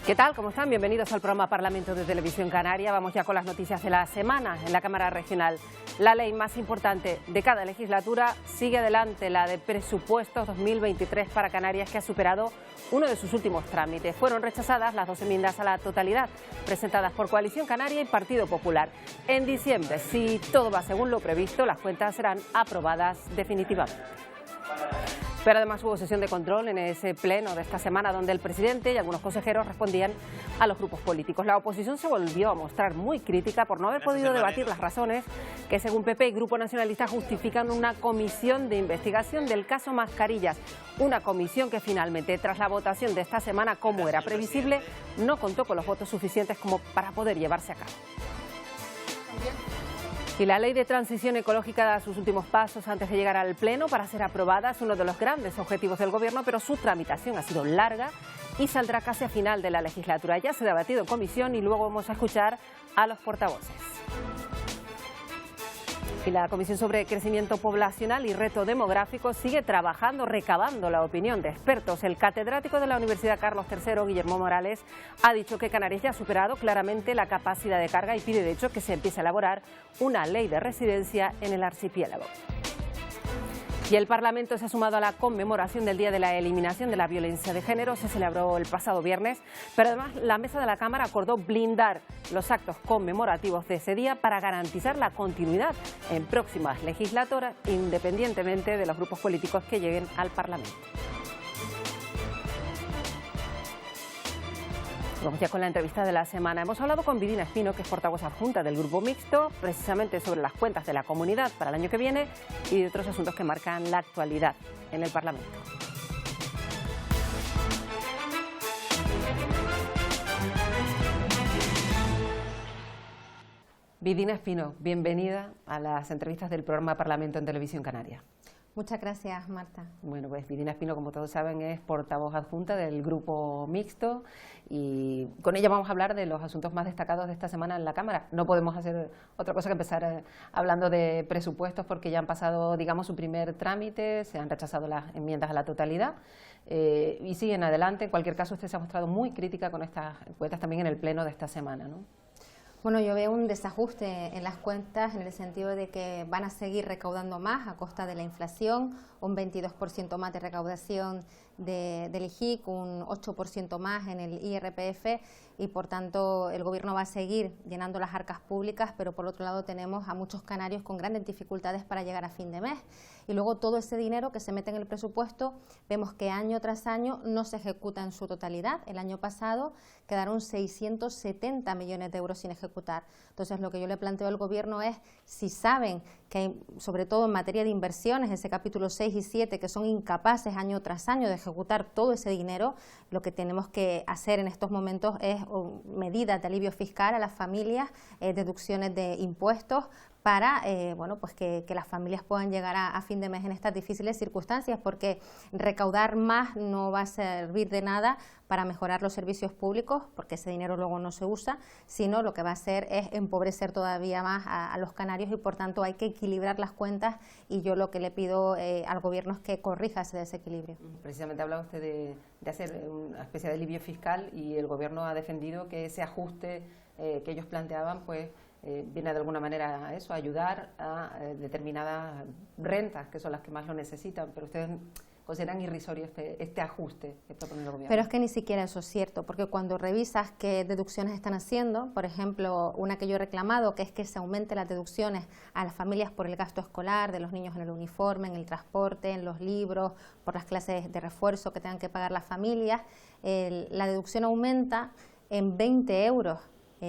¿Qué tal? ¿Cómo están? Bienvenidos al programa Parlamento de Televisión Canaria. Vamos ya con las noticias de la semana en la Cámara Regional. La ley más importante de cada legislatura sigue adelante, la de presupuestos 2023 para Canarias, que ha superado uno de sus últimos trámites. Fueron rechazadas las 2 enmiendas a la totalidad presentadas por Coalición Canaria y Partido Popular. En diciembre, si todo va según lo previsto, las cuentas serán aprobadas definitivamente. Pero además hubo sesión de control en ese pleno de esta semana donde el presidente y algunos consejeros respondían a los grupos políticos. La oposición se volvió a mostrar muy crítica por no haber podido debatir las razones que, según PP y Grupo Nacionalista, justifican una comisión de investigación del caso Mascarillas. Una comisión que finalmente, tras la votación de esta semana, como era previsible, no contó con los votos suficientes como para poder llevarse a cabo. Y la ley de transición ecológica da sus últimos pasos antes de llegar al Pleno para ser aprobada. Es uno de los grandes objetivos del Gobierno, pero su tramitación ha sido larga y saldrá casi a final de la legislatura. Ya se ha debatido en comisión y luego vamos a escuchar a los portavoces. Y la Comisión sobre Crecimiento Poblacional y Reto Demográfico sigue trabajando, recabando la opinión de expertos. El catedrático de la Universidad Carlos III, Guillermo Morales, ha dicho que Canarias ya ha superado claramente la capacidad de carga y pide, de hecho, que se empiece a elaborar una ley de residencia en el archipiélago. Y el Parlamento se ha sumado a la conmemoración del Día de la Eliminación de la Violencia de Género. Se celebró el pasado viernes, pero además la mesa de la Cámara acordó blindar los actos conmemorativos de ese día para garantizar la continuidad en próximas legislaturas, independientemente de los grupos políticos que lleguen al Parlamento. Vamos ya con la entrevista de la semana. Hemos hablado con Vidina Espino, que es portavoz adjunta del Grupo Mixto, precisamente sobre las cuentas de la comunidad para el año que viene y de otros asuntos que marcan la actualidad en el Parlamento. Vidina Espino, bienvenida a las entrevistas del programa Parlamento en Televisión Canaria. Muchas gracias, Marta. Bueno, pues Vidina Espino, como todos saben, es portavoz adjunta del Grupo Mixto y con ella vamos a hablar de los asuntos más destacados de esta semana en la Cámara. No podemos hacer otra cosa que empezar hablando de presupuestos porque ya han pasado, digamos, su primer trámite, se han rechazado las enmiendas a la totalidad y siguen adelante. En cualquier caso, usted se ha mostrado muy crítica con estas cuentas también en el pleno de esta semana, ¿no? Bueno, yo veo un desajuste en las cuentas en el sentido de que van a seguir recaudando más a costa de la inflación, un 22% más de recaudación del IGIC, un 8% más en el IRPF y por tanto el Gobierno va a seguir llenando las arcas públicas, pero por otro lado tenemos a muchos canarios con grandes dificultades para llegar a fin de mes. Y luego todo ese dinero que se mete en el presupuesto, vemos que año tras año no se ejecuta en su totalidad. El año pasado quedaron 670 millones de euros sin ejecutar. Entonces lo que yo le planteo al Gobierno es, si saben que hay, sobre todo en materia de inversiones, ese capítulo 6 y 7, que son incapaces año tras año de ejecutar todo ese dinero, lo que tenemos que hacer en estos momentos es medidas de alivio fiscal a las familias, deducciones de impuestos, para bueno, pues que las familias puedan llegar a fin de mes en estas difíciles circunstancias, porque recaudar más no va a servir de nada para mejorar los servicios públicos, porque ese dinero luego no se usa, sino lo que va a hacer es empobrecer todavía más a los canarios y por tanto hay que equilibrar las cuentas y yo lo que le pido al Gobierno es que corrija ese desequilibrio. Precisamente hablaba usted de hacer una especie de alivio fiscal y el Gobierno ha defendido que ese ajuste que ellos planteaban pues viene de alguna manera a eso, a ayudar a determinadas rentas que son las que más lo necesitan, pero ustedes consideran irrisorio este ajuste que propone el Gobierno. Pero es que ni siquiera eso es cierto, porque cuando revisas qué deducciones están haciendo, por ejemplo, una que yo he reclamado, que es que se aumente las deducciones a las familias por el gasto escolar, de los niños en el uniforme, en el transporte, en los libros, por las clases de refuerzo que tengan que pagar las familias, la deducción aumenta en 20 euros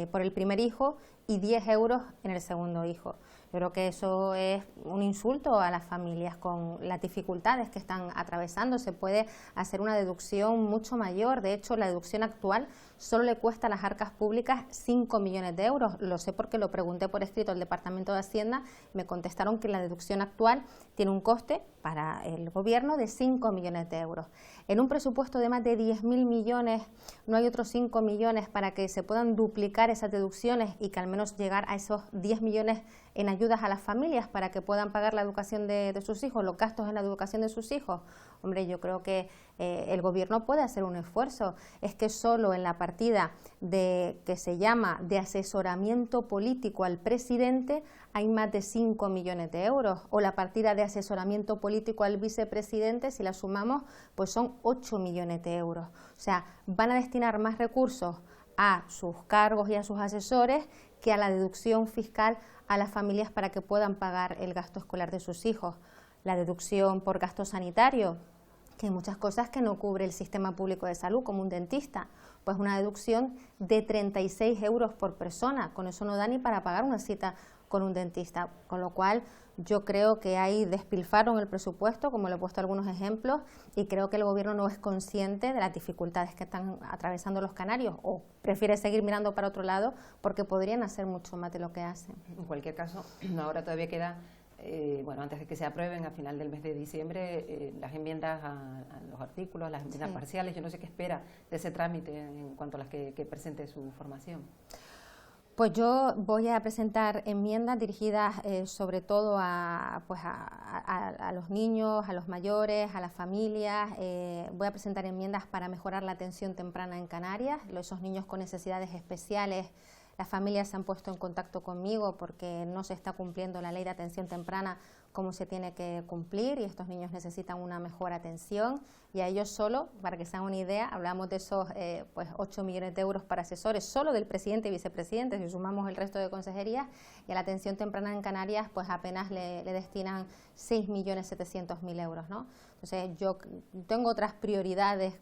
por el primer hijo y 10 euros en el segundo hijo. Yo creo que eso es un insulto a las familias con las dificultades que están atravesando. Se puede hacer una deducción mucho mayor. De hecho, la deducción actual solo le cuesta a las arcas públicas 5 millones de euros. Lo sé porque lo pregunté por escrito al Departamento de Hacienda. Me contestaron que la deducción actual tiene un coste para el Gobierno de 5 millones de euros. En un presupuesto de más de 10.000 millones no hay otros 5 millones para que se puedan duplicar esas deducciones y que al menos llegar a esos 10 millones en ayudas a las familias para que puedan pagar la educación de sus hijos, los gastos en la educación de sus hijos. Hombre, yo creo que el Gobierno puede hacer un esfuerzo. Es que solo en la partida que se llama de asesoramiento político al presidente hay más de 5 millones de euros, o la partida de asesoramiento político al vicepresidente, si la sumamos, pues son 8 millones de euros. O sea, van a destinar más recursos a sus cargos y a sus asesores que a la deducción fiscal a las familias para que puedan pagar el gasto escolar de sus hijos. La deducción por gasto sanitario, que hay muchas cosas que no cubre el sistema público de salud, como un dentista, pues una deducción de 36 euros por persona, con eso no da ni para pagar una cita con un dentista, con lo cual yo creo que hay despilfarro en el presupuesto, como le he puesto algunos ejemplos, y creo que el Gobierno no es consciente de las dificultades que están atravesando los canarios, o prefiere seguir mirando para otro lado porque podrían hacer mucho más de lo que hacen. En cualquier caso, ahora todavía queda, bueno, antes de que se aprueben a final del mes de diciembre, las enmiendas a los artículos, las enmiendas parciales. Yo no sé qué espera de ese trámite en cuanto a las que presente su formación. Pues yo voy a presentar enmiendas dirigidas sobre todo a los niños, a los mayores, a las familias. Voy a presentar enmiendas para mejorar la atención temprana en Canarias. Esos niños con necesidades especiales, las familias se han puesto en contacto conmigo porque no se está cumpliendo la ley de atención temprana como se tiene que cumplir, y estos niños necesitan una mejor atención, y a ellos solo, para que se hagan una idea, hablamos de esos 8 millones de euros para asesores, solo del presidente y vicepresidente, si sumamos el resto de consejerías, y a la atención temprana en Canarias pues apenas le destinan 6.700.000 euros, ¿no? Entonces yo tengo otras prioridades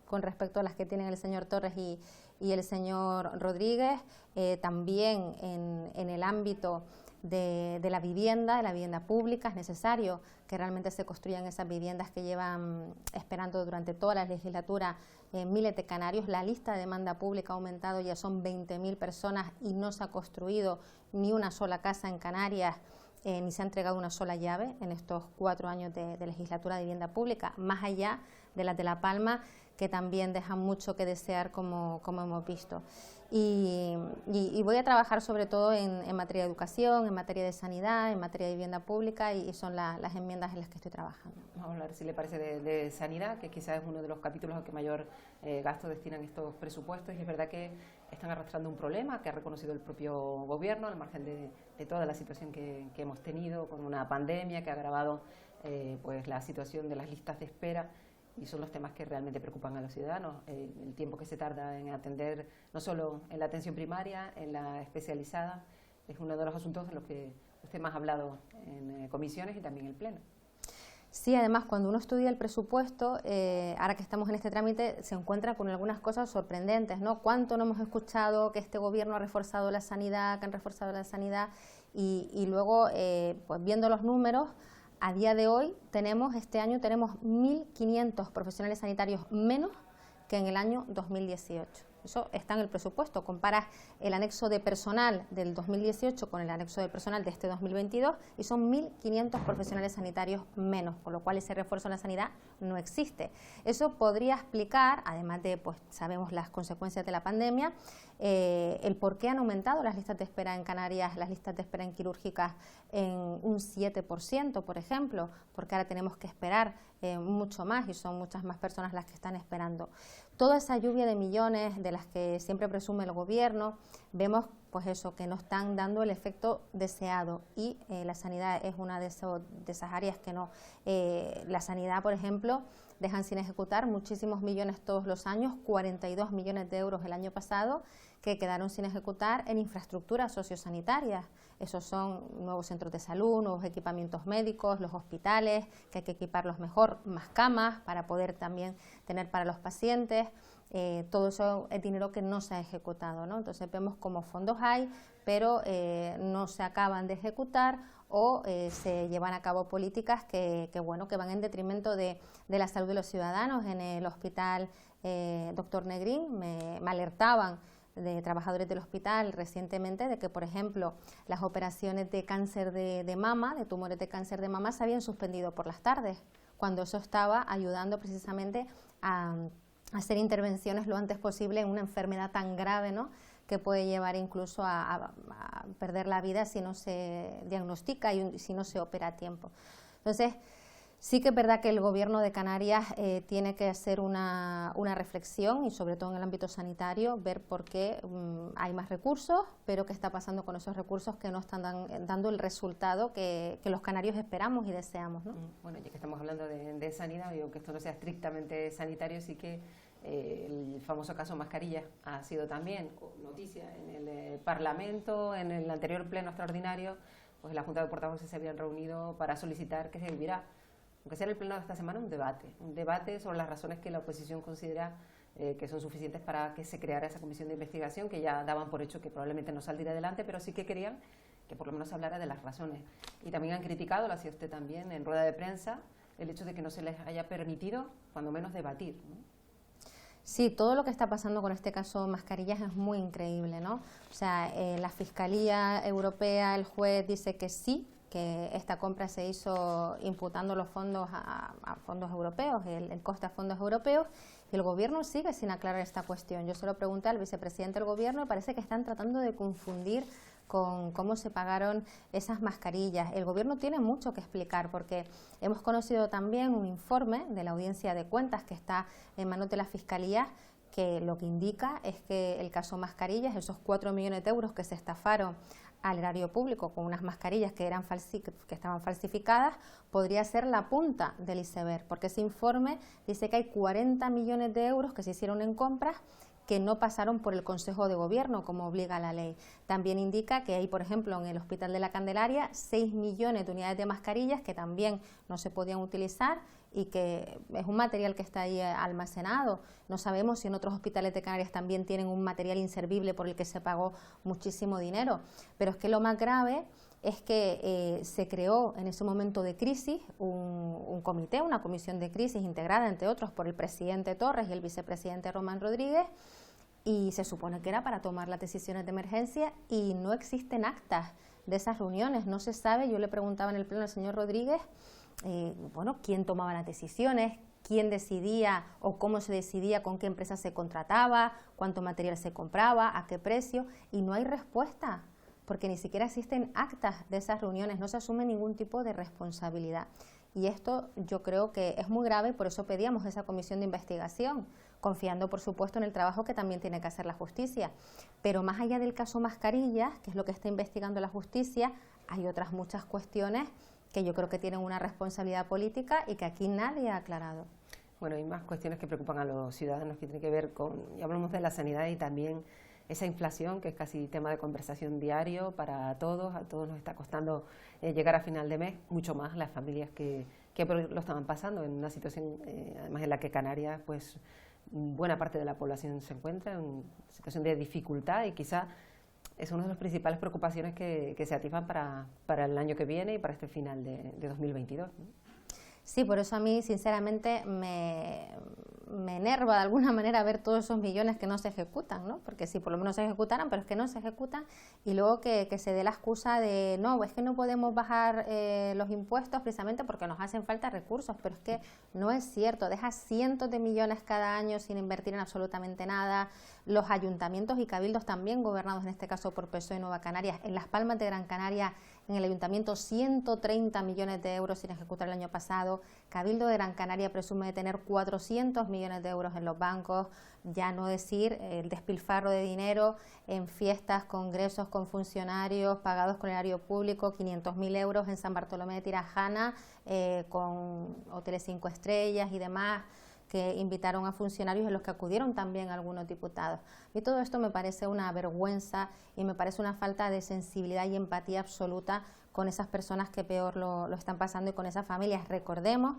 con respecto a las que tienen el señor Torres y el señor Rodríguez, también en el ámbito de la vivienda pública. Es necesario que realmente se construyan esas viviendas que llevan esperando durante toda la legislatura miles de canarios. La lista de demanda pública ha aumentado, ya son 20.000 personas y no se ha construido ni una sola casa en Canarias, ni se ha entregado una sola llave en estos 4 años de legislatura de vivienda pública, más allá de las de La Palma, que también dejan mucho que desear, como hemos visto. Y voy a trabajar sobre todo en materia de educación, en materia de sanidad, en materia de vivienda pública, y son las enmiendas en las que estoy trabajando. Vamos a hablar, si le parece, de sanidad, que quizás es uno de los capítulos al que mayor gasto destinan estos presupuestos, y es verdad que están arrastrando un problema que ha reconocido el propio Gobierno, al margen de toda la situación que hemos tenido con una pandemia que ha agravado pues la situación de las listas de espera. Y son los temas que realmente preocupan a los ciudadanos, el tiempo que se tarda en atender, no solo en la atención primaria, en la especializada, es uno de los asuntos de los que usted más ha hablado en comisiones y también en el Pleno. Sí, además, cuando uno estudia el presupuesto, ahora que estamos en este trámite, se encuentra con algunas cosas sorprendentes, ¿no? ¿Cuánto no hemos escuchado que este Gobierno ha reforzado la sanidad, que han reforzado la sanidad? Y luego, pues viendo los números, a día de hoy este año tenemos 1.500 profesionales sanitarios menos que en el año 2018. Eso está en el presupuesto. Comparas el anexo de personal del 2018 con el anexo de personal de este 2022 y son 1.500 profesionales sanitarios menos, con lo cual ese refuerzo en la sanidad no existe. Eso podría explicar, además de, pues sabemos las consecuencias de la pandemia, el por qué han aumentado las listas de espera en Canarias, las listas de espera en quirúrgicas en un 7%, por ejemplo, porque ahora tenemos que esperar mucho más y son muchas más personas las que están esperando. Toda esa lluvia de millones de las que siempre presume el Gobierno, vemos pues eso, que no están dando el efecto deseado, y la sanidad es una de esas áreas que no. La sanidad, por ejemplo, dejan sin ejecutar muchísimos millones todos los años, 42 millones de euros el año pasado, que quedaron sin ejecutar en infraestructuras sociosanitarias. Esos son nuevos centros de salud, nuevos equipamientos médicos, los hospitales, que hay que equiparlos mejor, más camas para poder también tener para los pacientes. Todo eso es dinero que no se ha ejecutado, ¿no? Entonces vemos como fondos hay, pero no se acaban de ejecutar, o se llevan a cabo políticas que van en detrimento de la salud de los ciudadanos. En el hospital Dr. Negrín me alertaban de trabajadores del hospital recientemente de que, por ejemplo, las operaciones de cáncer de mama, de tumores de cáncer de mama, se habían suspendido por las tardes, cuando eso estaba ayudando precisamente a hacer intervenciones lo antes posible en una enfermedad tan grave, ¿no?, que puede llevar incluso a perder la vida si no se diagnostica y si no se opera a tiempo. Entonces, Sí que es verdad que el Gobierno de Canarias tiene que hacer una reflexión y sobre todo en el ámbito sanitario, ver por qué hay más recursos, pero qué está pasando con esos recursos que no están dando el resultado que los canarios esperamos y deseamos, ¿no? Bueno, ya que estamos hablando de sanidad, y aunque esto no sea estrictamente sanitario, sí que el famoso caso Mascarillas ha sido también noticia en el Parlamento, en el anterior pleno extraordinario, pues la Junta de Portavoces se habían reunido para solicitar que se viviera, aunque sea en el pleno de esta semana, un debate sobre las razones que la oposición considera que son suficientes para que se creara esa comisión de investigación, que ya daban por hecho que probablemente no saldría adelante, pero sí que querían que por lo menos se hablara de las razones. Y también han criticado, lo hacía usted también en rueda de prensa, el hecho de que no se les haya permitido, cuando menos, debatir, ¿no? Sí, todo lo que está pasando con este caso Mascarillas es muy increíble, ¿no? O sea, la Fiscalía Europea, el juez dice que sí, que esta compra se hizo imputando los fondos a fondos europeos, el coste a fondos europeos, y el Gobierno sigue sin aclarar esta cuestión. Yo se lo pregunté al vicepresidente del Gobierno y parece que están tratando de confundir con cómo se pagaron esas mascarillas. El Gobierno tiene mucho que explicar porque hemos conocido también un informe de la Audiencia de Cuentas que está en manos de la Fiscalía, que lo que indica es que el caso Mascarillas, esos 4 millones de euros que se estafaron al erario público con unas mascarillas que estaban falsificadas, podría ser la punta del iceberg, porque ese informe dice que hay 40 millones de euros que se hicieron en compras que no pasaron por el Consejo de Gobierno, como obliga la ley. También indica que hay, por ejemplo, en el Hospital de la Candelaria, 6 millones de unidades de mascarillas que también no se podían utilizar y que es un material que está ahí almacenado. No sabemos si en otros hospitales de Canarias también tienen un material inservible por el que se pagó muchísimo dinero. Pero es que lo más grave es que se creó en ese momento de crisis un comité, una comisión de crisis integrada, entre otros, por el presidente Torres y el vicepresidente Román Rodríguez, y se supone que era para tomar las decisiones de emergencia y no existen actas de esas reuniones, no se sabe. Yo le preguntaba en el pleno al señor Rodríguez, bueno, quién tomaba las decisiones, quién decidía o cómo se decidía, con qué empresa se contrataba, cuánto material se compraba, a qué precio, y no hay respuesta, porque ni siquiera existen actas de esas reuniones, no se asume ningún tipo de responsabilidad. Y esto yo creo que es muy grave, por eso pedíamos esa comisión de investigación, confiando por supuesto en el trabajo que también tiene que hacer la justicia. Pero más allá del caso Mascarillas, que es lo que está investigando la justicia, hay otras muchas cuestiones que yo creo que tienen una responsabilidad política y que aquí nadie ha aclarado. Bueno, hay más cuestiones que preocupan a los ciudadanos, que tienen que ver con, y hablamos de la sanidad y también esa inflación, que es casi tema de conversación diario para todos. A todos nos está costando llegar a final de mes, mucho más las familias que lo estaban pasando en una situación, además en la que Canarias, pues buena parte de la población se encuentra en una situación de dificultad, y quizá es una de las principales preocupaciones que se atisban para el año que viene y para este final de 2022, ¿no? Sí, por eso a mí sinceramente me enerva de alguna manera ver todos esos millones que no se ejecutan, ¿no? Porque si por lo menos se ejecutaran, pero es que no se ejecutan, y luego que se dé la excusa de no, es que no podemos bajar los impuestos precisamente porque nos hacen falta recursos, pero es que no es cierto, deja cientos de millones cada año sin invertir en absolutamente nada. Los ayuntamientos y cabildos también gobernados en este caso por PSOE y Nueva Canarias, en Las Palmas de Gran Canaria, en el ayuntamiento 130 millones de euros sin ejecutar el año pasado. Cabildo de Gran Canaria presume de tener 400 millones de euros en los bancos, ya no decir el despilfarro de dinero en fiestas, congresos con funcionarios pagados con el erario público, 500.000 euros en San Bartolomé de Tirajana, con hoteles 5 estrellas y demás, que invitaron a funcionarios en los que acudieron también algunos diputados. Y todo esto me parece una vergüenza y me parece una falta de sensibilidad y empatía absoluta con esas personas que peor lo están pasando y con esas familias. Recordemos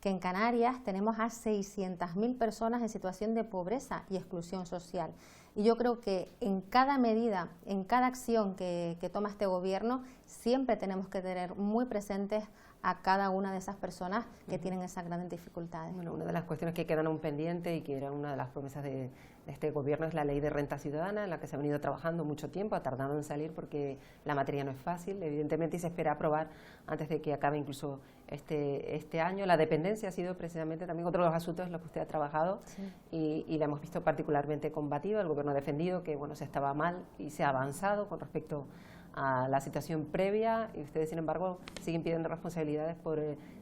que en Canarias tenemos a 600.000 personas en situación de pobreza y exclusión social. Y yo creo que en cada medida, en cada acción que toma este gobierno, siempre tenemos que tener muy presentes a cada una de esas personas que tienen esas grandes dificultades. Bueno, una de las cuestiones que quedan aún pendiente y que era una de las promesas de este gobierno es la ley de renta ciudadana, en la que se ha venido trabajando mucho tiempo, ha tardado en salir porque la materia no es fácil, evidentemente, y se espera aprobar antes de que acabe incluso este año. La dependencia ha sido precisamente también otro de los asuntos en los que usted ha trabajado, sí. y la hemos visto particularmente combativa. El gobierno ha defendido que se estaba mal y se ha avanzado con respecto a la situación previa, y ustedes, sin embargo, siguen pidiendo responsabilidades por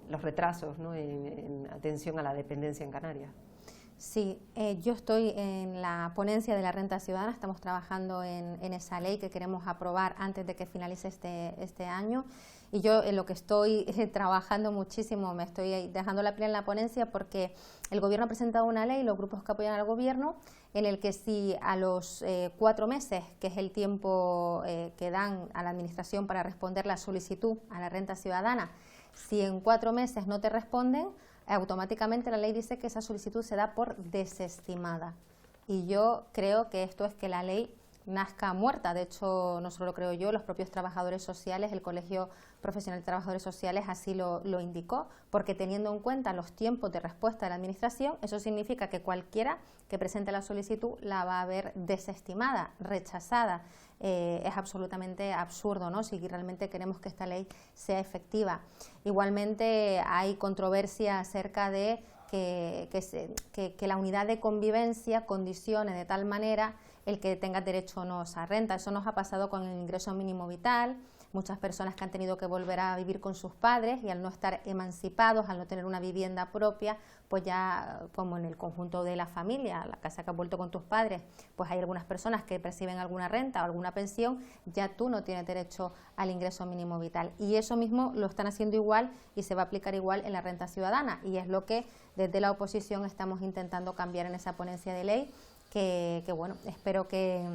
los retrasos, ¿no?, en atención a la dependencia en Canarias. Sí, yo estoy en la ponencia de la renta ciudadana, estamos trabajando en esa ley que queremos aprobar antes de que finalice este año, y yo en lo que estoy trabajando muchísimo, me estoy dejando la piel en la ponencia porque el gobierno ha presentado una ley, los grupos que apoyan al gobierno, en el que si a los 4 meses, que es el tiempo que dan a la administración para responder la solicitud a la renta ciudadana, si en 4 meses no te responden, automáticamente la ley dice que esa solicitud se da por desestimada. Y yo creo que esto es que la ley nazca muerta. De hecho, no solo lo creo yo, los propios trabajadores sociales, el Colegio Profesional de Trabajadores Sociales así lo indicó, porque teniendo en cuenta los tiempos de respuesta de la Administración, eso significa que cualquiera que presente la solicitud la va a ver desestimada, rechazada. Es absolutamente absurdo, ¿no?, si realmente queremos que esta ley sea efectiva. Igualmente hay controversia acerca de que la unidad de convivencia condicione de tal manera el que tenga derecho o no a esa renta. Eso nos ha pasado con el ingreso mínimo vital, muchas personas que han tenido que volver a vivir con sus padres y al no estar emancipados, al no tener una vivienda propia, pues ya como en el conjunto de la familia, la casa que has vuelto con tus padres, pues hay algunas personas que perciben alguna renta o alguna pensión, ya tú no tienes derecho al ingreso mínimo vital. Y eso mismo lo están haciendo igual y se va a aplicar igual en la renta ciudadana, y es lo que desde la oposición estamos intentando cambiar en esa ponencia de ley, que bueno, espero que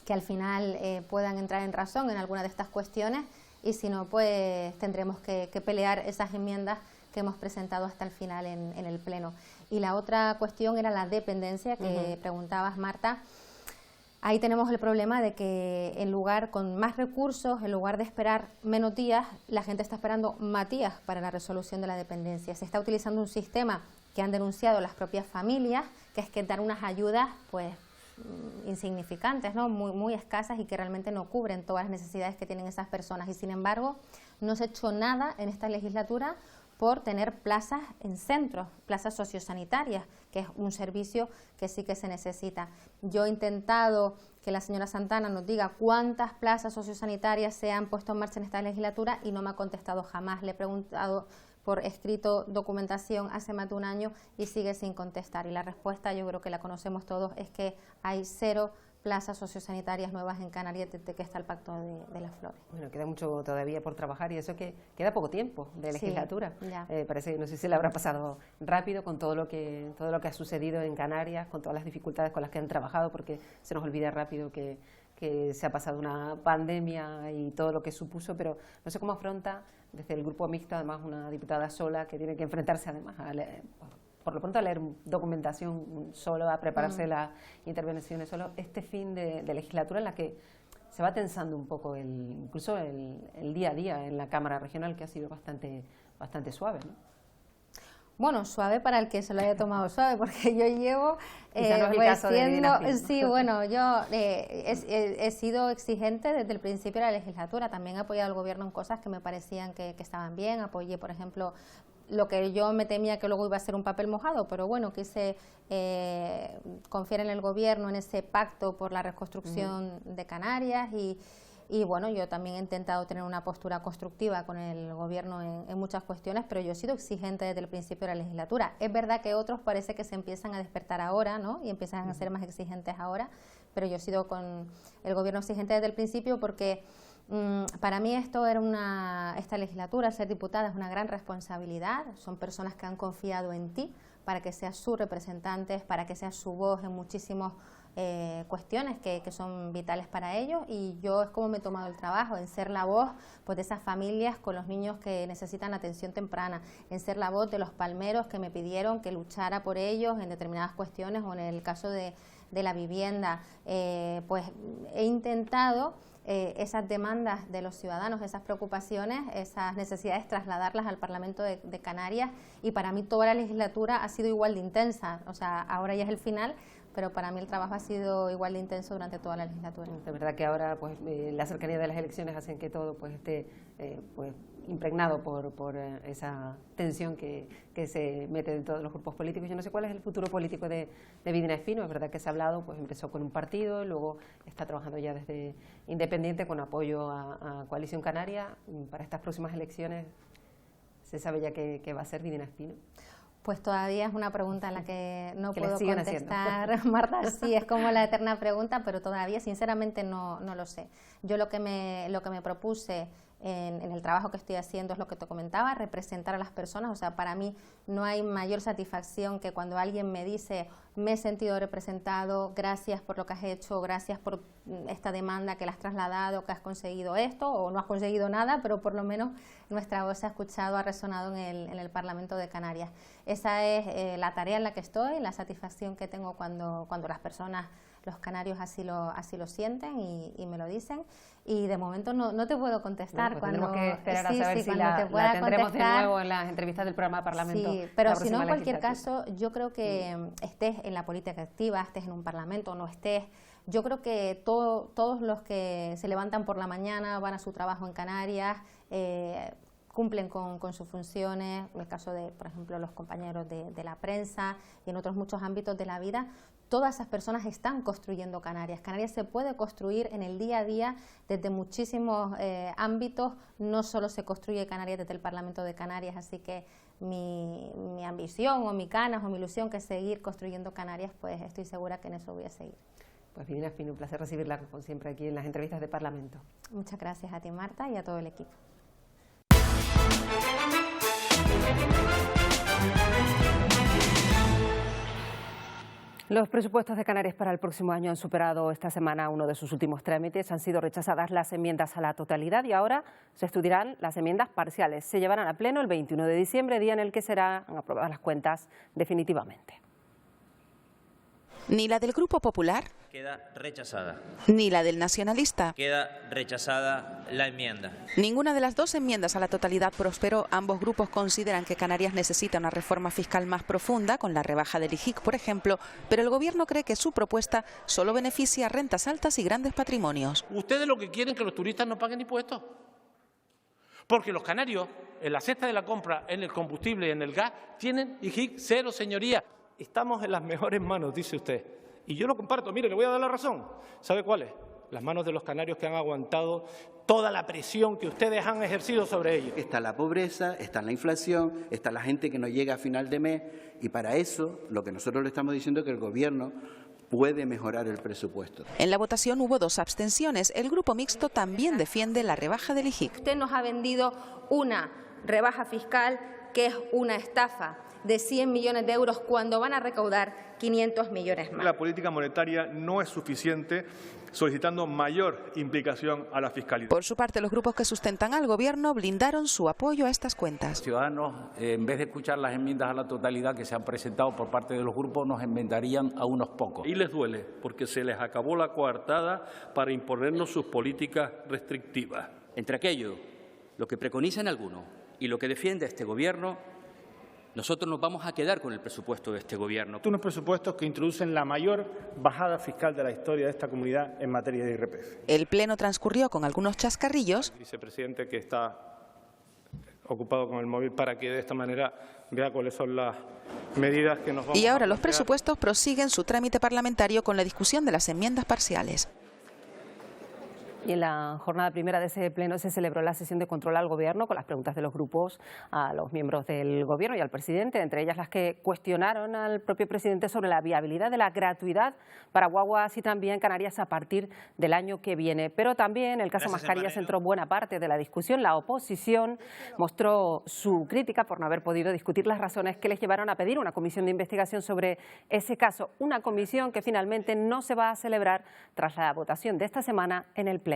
al final puedan entrar en razón en alguna de estas cuestiones, y si no, pues tendremos que pelear esas enmiendas que hemos presentado hasta el final en el Pleno. Y la otra cuestión era la dependencia que preguntabas, Marta. Ahí tenemos el problema de que con más recursos, en lugar de esperar menos días, la gente está esperando más días para la resolución de la dependencia. Se está utilizando un sistema que han denunciado las propias familias, que es que dar unas ayudas pues insignificantes, ¿no?, muy escasas, y que realmente no cubren todas las necesidades que tienen esas personas. Y sin embargo, no se ha hecho nada en esta legislatura por tener plazas en centros, plazas sociosanitarias, que es un servicio que sí que se necesita. Yo he intentado que la señora Santana nos diga cuántas plazas sociosanitarias se han puesto en marcha en esta legislatura y no me ha contestado jamás. Le he preguntado por escrito documentación hace más de un año y sigue sin contestar. Y la respuesta, yo creo que la conocemos todos, es que hay 0 plazas sociosanitarias nuevas en Canarias desde que está el Pacto de las Flores. Bueno, queda mucho todavía por trabajar, y eso que queda poco tiempo de legislatura. Sí, parece que no sé si le habrá pasado rápido con todo lo que ha sucedido en Canarias, con todas las dificultades con las que han trabajado, porque se nos olvida rápido que se ha pasado una pandemia y todo lo que supuso, pero no sé cómo afronta desde el grupo mixto, además una diputada sola que tiene que enfrentarse además a por lo pronto a leer documentación solo, a prepararse las intervenciones solo, este fin de legislatura en la que se va tensando un poco incluso el día a día en la Cámara Regional, que ha sido bastante suave, ¿no? Bueno, suave para el que se lo haya tomado suave, porque yo llevo sí, bueno, yo he sido exigente desde el principio de la legislatura. También he apoyado al gobierno en cosas que me parecían que estaban bien. Apoyé, por ejemplo, lo que yo me temía que luego iba a ser un papel mojado, pero bueno, quise confiar en el gobierno, en ese pacto por la reconstrucción de Canarias, y bueno, yo también he intentado tener una postura constructiva con el gobierno en muchas cuestiones, pero yo he sido exigente desde el principio de la legislatura. Es verdad que otros parece que se empiezan a despertar ahora, ¿no?, y empiezan a ser más exigentes ahora, pero yo he sido con el gobierno exigente desde el principio porque para mí esta legislatura, ser diputada, es una gran responsabilidad. Son personas que han confiado en ti para que seas sus representantes, para que seas su voz en muchísimas cuestiones que son vitales para ellos, y yo es como me he tomado el trabajo, en ser la voz pues de esas familias con los niños que necesitan atención temprana, en ser la voz de los palmeros que me pidieron que luchara por ellos en determinadas cuestiones, o en el caso de la vivienda, pues he intentado esas demandas de los ciudadanos, esas preocupaciones, esas necesidades, trasladarlas al Parlamento de Canarias, y para mí toda la legislatura ha sido igual de intensa. O sea, ahora ya es el final, pero para mí el trabajo ha sido igual de intenso durante toda la legislatura. De verdad que ahora pues la cercanía de las elecciones hacen que todo pues esté pues impregnado por esa tensión que se mete en todos los grupos políticos. Yo no sé cuál es el futuro político de Vidina Espino. Es verdad que se ha hablado, pues empezó con un partido, luego está trabajando ya desde independiente con apoyo a Coalición Canaria. Para estas próximas elecciones, ¿se sabe ya qué va a ser Vidina Espino? Pues todavía es una pregunta a la que no puedo contestar, haciendo. Marta. Sí, es como la eterna pregunta, pero todavía sinceramente no lo sé. Yo lo que me propuse en el trabajo que estoy haciendo es lo que te comentaba, representar a las personas. O sea, para mí no hay mayor satisfacción que cuando alguien me dice: me he sentido representado, gracias por lo que has hecho, gracias por esta demanda que le has trasladado, que has conseguido esto, o no has conseguido nada, pero por lo menos nuestra voz se ha escuchado, ha resonado en el Parlamento de Canarias. Esa es la tarea en la que estoy, la satisfacción que tengo cuando las personas, los canarios así lo sienten y me lo dicen. Y de momento no te puedo contestar. Bueno, pues tenemos que esperar a saber si la tendremos de nuevo en las entrevistas del programa Parlamento. Sí, pero si no, en cualquier caso, yo creo que estés en la política activa, estés en un parlamento o no estés, yo creo que todos los que se levantan por la mañana, van a su trabajo en Canarias, cumplen con sus funciones, en el caso de, por ejemplo, los compañeros de la prensa y en otros muchos ámbitos de la vida. Todas esas personas están construyendo Canarias. Canarias se puede construir en el día a día desde muchísimos ámbitos, no solo se construye Canarias desde el Parlamento de Canarias, así que mi ambición o mi ganas o mi ilusión, que es seguir construyendo Canarias, pues estoy segura que en eso voy a seguir. Pues Vidina Espino, un placer recibirla como siempre aquí en las entrevistas de Parlamento. Muchas gracias a ti, Marta, y a todo el equipo. Los presupuestos de Canarias para el próximo año han superado esta semana uno de sus últimos trámites. Han sido rechazadas las enmiendas a la totalidad y ahora se estudiarán las enmiendas parciales. Se llevarán a pleno el 21 de diciembre, día en el que serán aprobadas las cuentas definitivamente. Ni la del Grupo Popular queda rechazada. Ni la del nacionalista. Queda rechazada la enmienda. Ninguna de las dos enmiendas a la totalidad prosperó. Ambos grupos consideran que Canarias necesita una reforma fiscal más profunda, con la rebaja del IGIC, por ejemplo, pero el Gobierno cree que su propuesta solo beneficia a rentas altas y grandes patrimonios. Ustedes lo que quieren es que los turistas no paguen impuestos. Porque los canarios, en la cesta de la compra, en el combustible y en el gas, tienen IGIC cero, señoría. Estamos en las mejores manos, dice usted. Y yo lo comparto. Mire, le voy a dar la razón. ¿Sabe cuáles? Las manos de los canarios, que han aguantado toda la presión que ustedes han ejercido sobre ellos. Está la pobreza, está la inflación, está la gente que no llega a final de mes. Y para eso, lo que nosotros le estamos diciendo es que el Gobierno puede mejorar el presupuesto. En la votación hubo 2 abstenciones. El Grupo Mixto también defiende la rebaja del IGIC. Usted nos ha vendido una rebaja fiscal que es una estafa de 100 millones de euros cuando van a recaudar 500 millones más. La política monetaria no es suficiente, solicitando mayor implicación a la fiscalidad. Por su parte, los grupos que sustentan al Gobierno blindaron su apoyo a estas cuentas. Ciudadanos, en vez de escuchar las enmiendas a la totalidad que se han presentado por parte de los grupos, nos enmendarían a unos pocos. Y les duele porque se les acabó la coartada para imponernos sus políticas restrictivas. Entre aquello, lo que preconizan algunos y lo que defiende este Gobierno, nosotros nos vamos a quedar con el presupuesto de este Gobierno. Unos presupuestos que introducen la mayor bajada fiscal de la historia de esta comunidad en materia de IRPF. El pleno transcurrió con algunos chascarrillos. El vicepresidente, que está ocupado con el móvil, para que de esta manera vea cuáles son las medidas que nos vamos a... Y ahora los presupuestos prosiguen su trámite parlamentario con la discusión de las enmiendas parciales. Y en la jornada primera de ese pleno se celebró la sesión de control al Gobierno con las preguntas de los grupos a los miembros del Gobierno y al presidente, entre ellas las que cuestionaron al propio presidente sobre la viabilidad de la gratuidad para guaguas y también Canarias a partir del año que viene. Pero también el caso Mascarillas centró buena parte de la discusión. La oposición mostró su crítica por no haber podido discutir las razones que les llevaron a pedir una comisión de investigación sobre ese caso. Una comisión que finalmente no se va a celebrar tras la votación de esta semana en el pleno.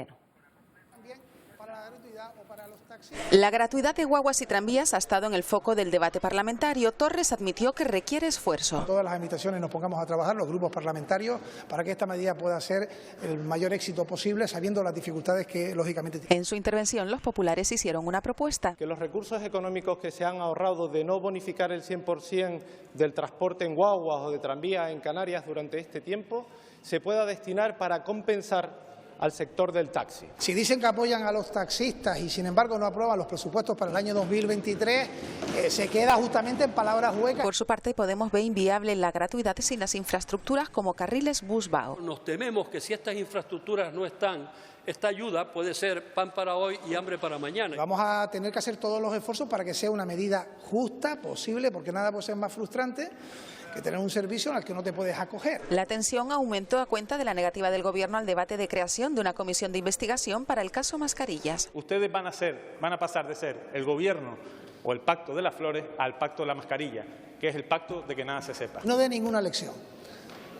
La gratuidad de guaguas y tranvías ha estado en el foco del debate parlamentario. Torres admitió que requiere esfuerzo. Todas las administraciones nos pongamos a trabajar, los grupos parlamentarios, para que esta medida pueda ser el mayor éxito posible, sabiendo las dificultades que lógicamente tiene. En su intervención, los populares hicieron una propuesta. Que los recursos económicos que se han ahorrado de no bonificar el 100% del transporte en guaguas o de tranvías en Canarias durante este tiempo se pueda destinar para compensar al sector del taxi. Si dicen que apoyan a los taxistas y sin embargo no aprueban los presupuestos para el año 2023, se queda justamente en palabras huecas. Por su parte, Podemos ve inviable la gratuidad sin las infraestructuras como carriles bus-bao. Nos tememos que si estas infraestructuras no están, esta ayuda puede ser pan para hoy y hambre para mañana. Vamos a tener que hacer todos los esfuerzos para que sea una medida justa, posible, porque nada puede ser más frustrante que tener un servicio al que no te puedes acoger. La tensión aumentó a cuenta de la negativa del Gobierno al debate de creación de una comisión de investigación para el caso Mascarillas. Ustedes van a pasar de ser el Gobierno o el Pacto de las Flores al Pacto de la Mascarilla, que es el pacto de que nada se sepa. No dé ninguna lección,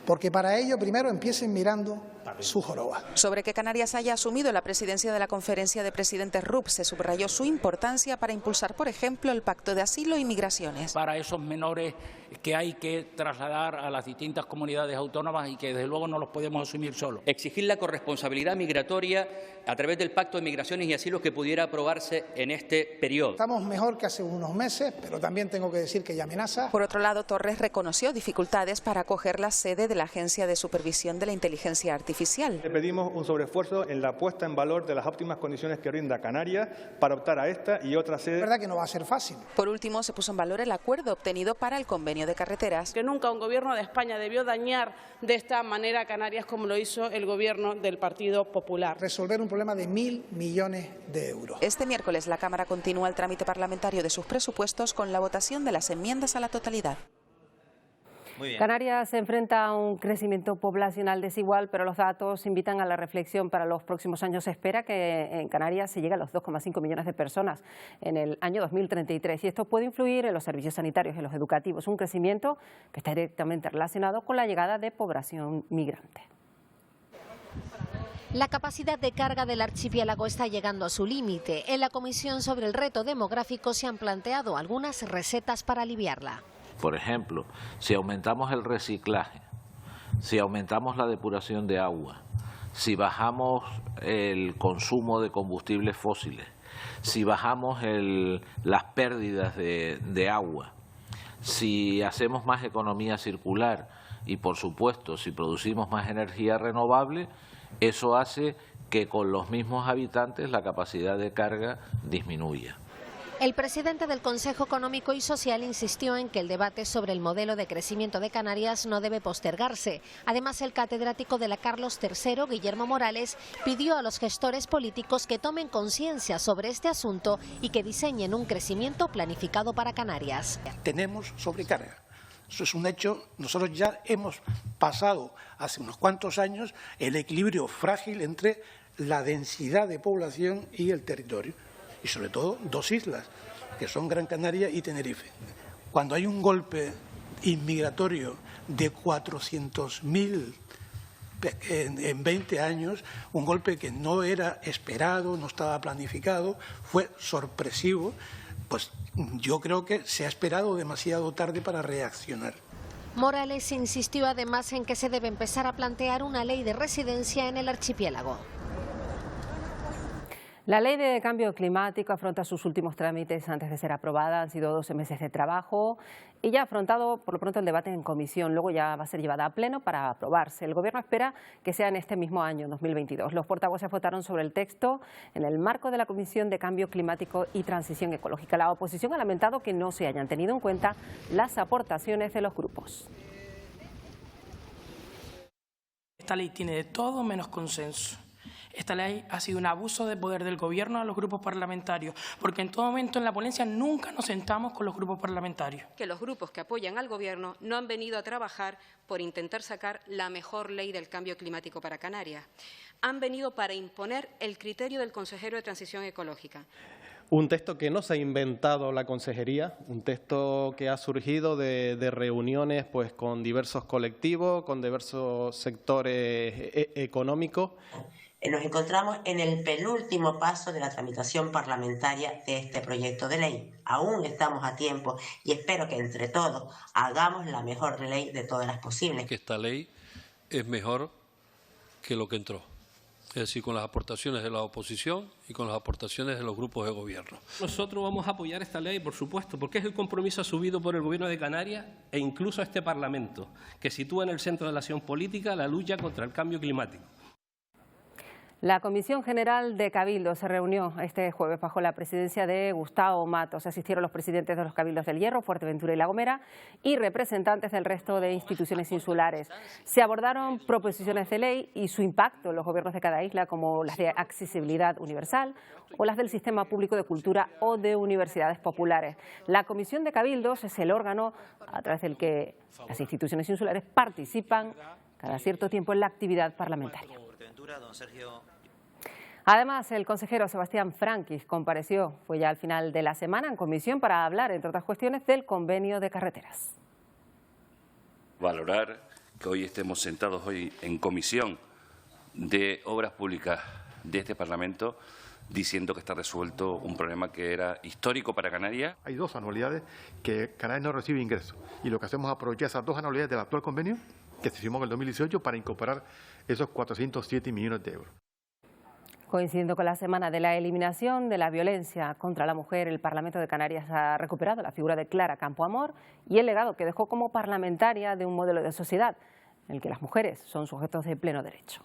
porque para ello primero empiecen mirando su joroba. Sobre que Canarias haya asumido la presidencia de la Conferencia de Presidentes RUP, se subrayó su importancia para impulsar, por ejemplo, el Pacto de Asilo y Migraciones. Para esos menores que hay que trasladar a las distintas comunidades autónomas y que desde luego no los podemos asumir solos. Exigir la corresponsabilidad migratoria a través del Pacto de Migraciones y Asilo que pudiera aprobarse en este periodo. Estamos mejor que hace unos meses, pero también tengo que decir que hay amenazas. Por otro lado, Torres reconoció dificultades para acoger la sede de la Agencia de Supervisión de la Inteligencia Artificial. Le pedimos un sobreesfuerzo en la puesta en valor de las óptimas condiciones que brinda Canarias para optar a esta y otra sede. Es verdad que no va a ser fácil. Por último, se puso en valor el acuerdo obtenido para el convenio de carreteras. Que nunca un gobierno de España debió dañar de esta manera a Canarias como lo hizo el gobierno del Partido Popular. Resolver un problema de 1.000 millones de euros. Este miércoles la Cámara continúa el trámite parlamentario de sus presupuestos con la votación de las enmiendas a la totalidad. Muy bien. Canarias se enfrenta a un crecimiento poblacional desigual, pero los datos invitan a la reflexión. Para los próximos años se espera que en Canarias se llegue a los 2,5 millones de personas en el año 2033 y esto puede influir en los servicios sanitarios y en los educativos, un crecimiento que está directamente relacionado con la llegada de población migrante. La capacidad de carga del archipiélago está llegando a su límite. En la Comisión sobre el Reto Demográfico se han planteado algunas recetas para aliviarla. Por ejemplo, si aumentamos el reciclaje, si aumentamos la depuración de agua, si bajamos el consumo de combustibles fósiles, si bajamos las pérdidas de agua, si hacemos más economía circular y, por supuesto, si producimos más energía renovable, eso hace que con los mismos habitantes la capacidad de carga disminuya. El presidente del Consejo Económico y Social insistió en que el debate sobre el modelo de crecimiento de Canarias no debe postergarse. Además, el catedrático de la Carlos III, Guillermo Morales, pidió a los gestores políticos que tomen conciencia sobre este asunto y que diseñen un crecimiento planificado para Canarias. Tenemos sobrecarga. Eso es un hecho. Nosotros ya hemos pasado hace unos cuantos años el equilibrio frágil entre la densidad de población y el territorio. Y sobre todo dos islas, que son Gran Canaria y Tenerife. Cuando hay un golpe inmigratorio de 400.000 en 20 años, un golpe que no era esperado, no estaba planificado, fue sorpresivo, pues yo creo que se ha esperado demasiado tarde para reaccionar. Morales insistió además en que se debe empezar a plantear una ley de residencia en el archipiélago. La ley de cambio climático afronta sus últimos trámites antes de ser aprobada. Han sido 12 meses de trabajo y ya ha afrontado por lo pronto el debate en comisión. Luego ya va a ser llevada a pleno para aprobarse. El Gobierno espera que sea en este mismo año, 2022. Los portavoces votaron sobre el texto en el marco de la Comisión de Cambio Climático y Transición Ecológica. La oposición ha lamentado que no se hayan tenido en cuenta las aportaciones de los grupos. Esta ley tiene de todo menos consenso. Esta ley ha sido un abuso de poder del Gobierno a los grupos parlamentarios, porque en todo momento en la ponencia nunca nos sentamos con los grupos parlamentarios. Que los grupos que apoyan al Gobierno no han venido a trabajar por intentar sacar la mejor ley del cambio climático para Canarias. Han venido para imponer el criterio del consejero de Transición Ecológica. Un texto que no se ha inventado la consejería, un texto que ha surgido de reuniones pues, con diversos colectivos, con diversos sectores económicos Nos encontramos en el penúltimo paso de la tramitación parlamentaria de este proyecto de ley. Aún estamos a tiempo y espero que entre todos hagamos la mejor ley de todas las posibles. Que esta ley es mejor que lo que entró. Es decir, con las aportaciones de la oposición y con las aportaciones de los grupos de gobierno. Nosotros vamos a apoyar esta ley, por supuesto, porque es el compromiso asumido por el Gobierno de Canarias e incluso este Parlamento, que sitúa en el centro de la acción política la lucha contra el cambio climático. La Comisión General de Cabildo se reunió este jueves bajo la presidencia de Gustavo Matos. Asistieron los presidentes de los cabildos del Hierro, Fuerteventura y La Gomera y representantes del resto de instituciones insulares. Se abordaron proposiciones de ley y su impacto en los gobiernos de cada isla, como las de accesibilidad universal o las del sistema público de cultura o de universidades populares. La Comisión de Cabildos es el órgano a través del que las instituciones insulares participan cada cierto tiempo en la actividad parlamentaria. Además, el consejero Sebastián Franquis compareció, fue ya al final de la semana en comisión para hablar, entre otras cuestiones, del convenio de carreteras. Valorar que hoy estemos sentados hoy en comisión de obras públicas de este Parlamento diciendo que está resuelto un problema que era histórico para Canarias. Hay 2 anualidades que Canarias no recibe ingresos y lo que hacemos es aprovechar esas 2 anualidades del actual convenio que se firmó en el 2018 para incorporar esos 407 millones de euros. Coincidiendo con la semana de la eliminación de la violencia contra la mujer, el Parlamento de Canarias ha recuperado la figura de Clara Campoamor y el legado que dejó como parlamentaria de un modelo de sociedad en el que las mujeres son sujetos de pleno derecho.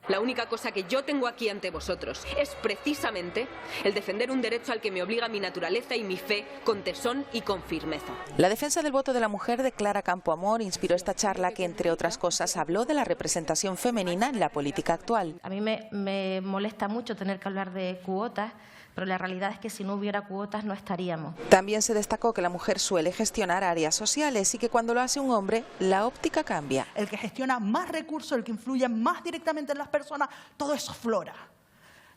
La única cosa que yo tengo aquí ante vosotros es precisamente el defender un derecho al que me obliga mi naturaleza y mi fe con tesón y con firmeza. La defensa del voto de la mujer de Clara Campoamor inspiró esta charla que, entre otras cosas, habló de la representación femenina en la política actual. A mí me molesta mucho tener que hablar de cuotas, pero la realidad es que si no hubiera cuotas no estaríamos. También se destacó que la mujer suele gestionar áreas sociales y que cuando lo hace un hombre, la óptica cambia. El que gestiona más recursos, el que influye más directamente en las personas, todo eso flora.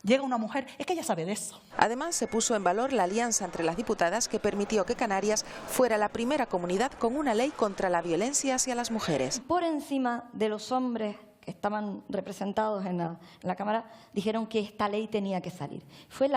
Llega una mujer, es que ella sabe de eso. Además, se puso en valor la alianza entre las diputadas que permitió que Canarias fuera la primera comunidad con una ley contra la violencia hacia las mujeres. Por encima de los hombres que estaban representados en la Cámara, dijeron que esta ley tenía que salir. Fue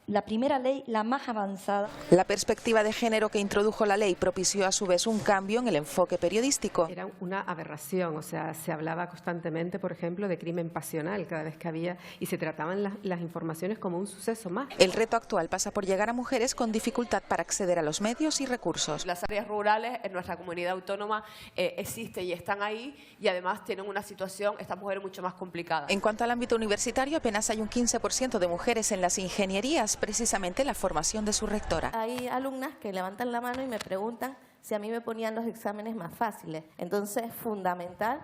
la primera ley, la más avanzada. La perspectiva de género que introdujo la ley propició a su vez un cambio en el enfoque periodístico. Era una aberración, o sea, se hablaba constantemente, por ejemplo, de crimen pasional cada vez que había, y se trataban las informaciones como un suceso más. El reto actual pasa por llegar a mujeres con dificultad para acceder a los medios y recursos. Las áreas rurales en nuestra comunidad autónoma existen y están ahí, y además tienen una situación, estas mujeres, mucho más complicada. En cuanto al ámbito universitario, apenas hay un 15% de mujeres en las ingenierías, precisamente la formación de su rectora. Hay alumnas que levantan la mano y me preguntan si a mí me ponían los exámenes más fáciles. Entonces es fundamental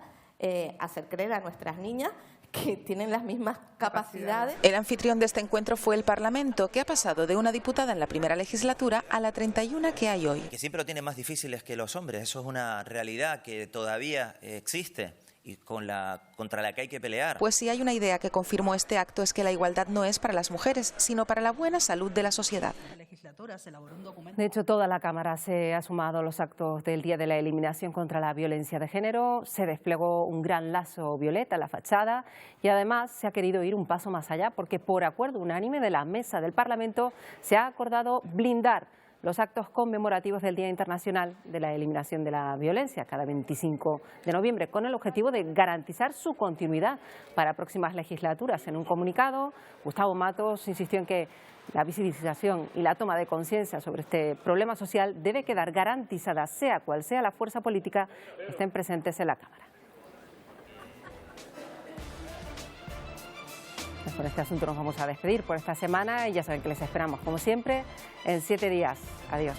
hacer creer a nuestras niñas que tienen las mismas capacidades. El anfitrión de este encuentro fue el Parlamento, que ha pasado de una diputada en la primera legislatura a la 31 que hay hoy. Que siempre lo tienen más difíciles que los hombres, eso es una realidad que todavía existe y contra la que hay que pelear. Pues si hay una idea que confirmó este acto es que la igualdad no es para las mujeres, sino para la buena salud de la sociedad. De hecho, toda la Cámara se ha sumado a los actos del Día de la Eliminación contra la Violencia de Género. Se desplegó un gran lazo violeta en la fachada y además se ha querido ir un paso más allá porque por acuerdo unánime de la Mesa del Parlamento se ha acordado blindar los actos conmemorativos del Día Internacional de la Eliminación de la Violencia, cada 25 de noviembre, con el objetivo de garantizar su continuidad para próximas legislaturas. En un comunicado, Gustavo Matos insistió en que la visibilización y la toma de conciencia sobre este problema social debe quedar garantizada, sea cual sea la fuerza política que estén presentes en la Cámara. Con este asunto nos vamos a despedir por esta semana y ya saben que les esperamos, como siempre, en 7 días. Adiós.